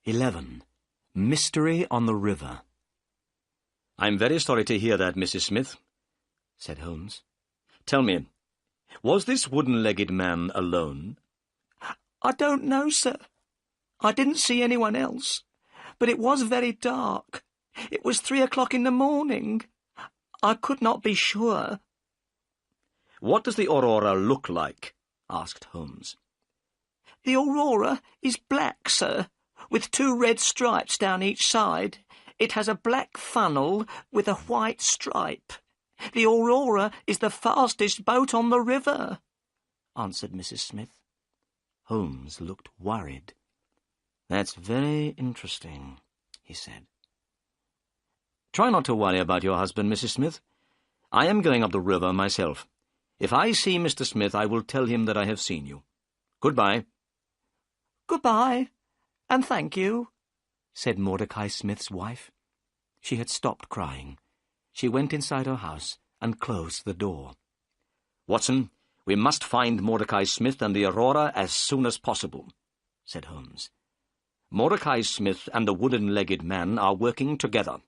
11. Mystery on the River. "I'm very sorry to hear that, Mrs. Smith," said Holmes. "Tell me, was this wooden-legged man alone?" "I don't know, sir. I didn't see anyone else, but it was very dark. It was 3 o'clock in the morning. I could not be sure." "What does the Aurora look like?" asked Holmes. "The Aurora is black, sir, with 2 red stripes down each side. It has a black funnel with a white stripe. The Aurora is the fastest boat on the river," answered Mrs. Smith. Holmes looked worried. "That's very interesting," he said. "Try not to worry about your husband, Mrs. Smith. I am going up the river myself. If I see Mr. Smith, I will tell him that I have seen you. Goodbye." "Goodbye, and thank you," said Mordecai Smith's wife. She had stopped crying. She went inside her house and closed the door. "Watson, we must find Mordecai Smith and the Aurora as soon as possible," said Holmes. "Mordecai Smith and the wooden-legged man are working together.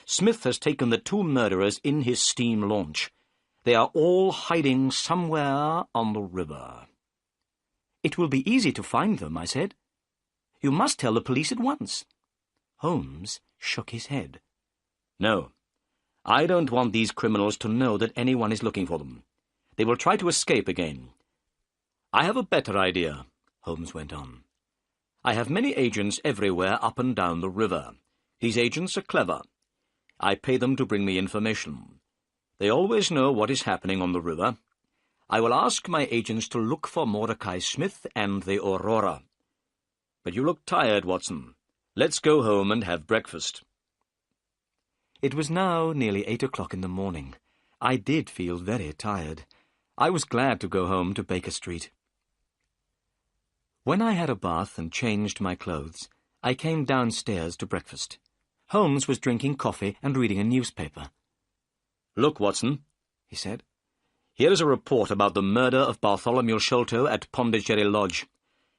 Smith has taken the 2 murderers in his steam launch. They are all hiding somewhere on the river." "It will be easy to find them," I said. "You must tell the police at once." Holmes shook his head. "No, I don't want these criminals to know that anyone is looking for them. They will try to escape again. I have a better idea," Holmes went on. "I have many agents everywhere up and down the river. These agents are clever. I pay them to bring me information. They always know what is happening on the river. I will ask my agents to look for Mordecai Smith and the Aurora. But you look tired, Watson. Let's go home and have breakfast." It was now nearly 8 o'clock in the morning. I did feel very tired. I was glad to go home to Baker Street. When I had a bath and changed my clothes, I came downstairs to breakfast. Holmes was drinking coffee and reading a newspaper. "Look, Watson," he said. "Here is a report about the murder of Bartholomew Sholto at Pondicherry Lodge,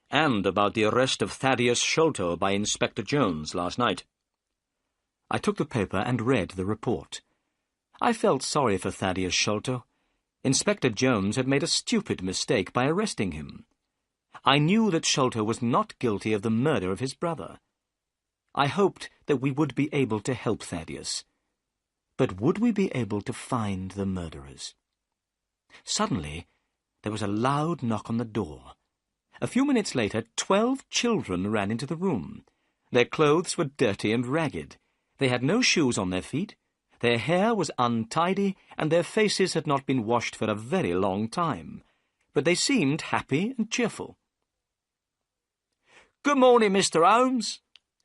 and about the arrest of Thaddeus Sholto by Inspector Jones last night." I took the paper and read the report. I felt sorry for Thaddeus Sholto. Inspector Jones had made a stupid mistake by arresting him. I knew that Sholto was not guilty of the murder of his brother. I hoped that we would be able to help Thaddeus. But would we be able to find the murderers? Suddenly, there was a loud knock on the door. A few minutes later, 12 children ran into the room. Their clothes were dirty and ragged. They had no shoes on their feet. Their hair was untidy, and their faces had not been washed for a very long time. But they seemed happy and cheerful. "Good morning, Mr. Holmes,"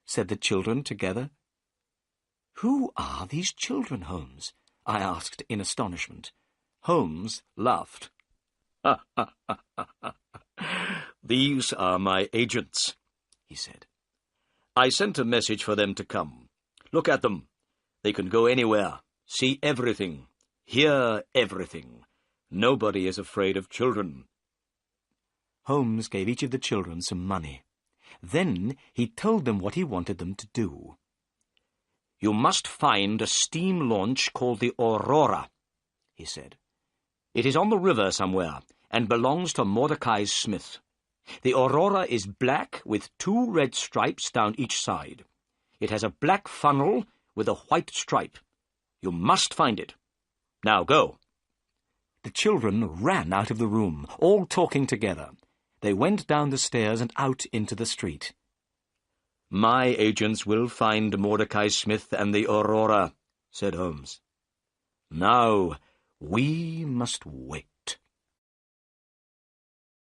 said the children together. "Who are these children, Holmes?" I asked in astonishment. Holmes laughed. "These are my agents," he said. "I sent a message for them to come. Look at them. They can go anywhere, see everything, hear everything. Nobody is afraid of children." Holmes gave each of the children some money. Then he told them what he wanted them to do. "You must find a steam launch called the Aurora," he said. "It is on the river somewhere, and belongs to Mordecai Smith. The Aurora is black with 2 red stripes down each side. It has a black funnel with a white stripe. You must find it. Now go." The children ran out of the room, all talking together. They went down the stairs and out into the street. "My agents will find Mordecai Smith and the Aurora," said Holmes. "Now we must wait."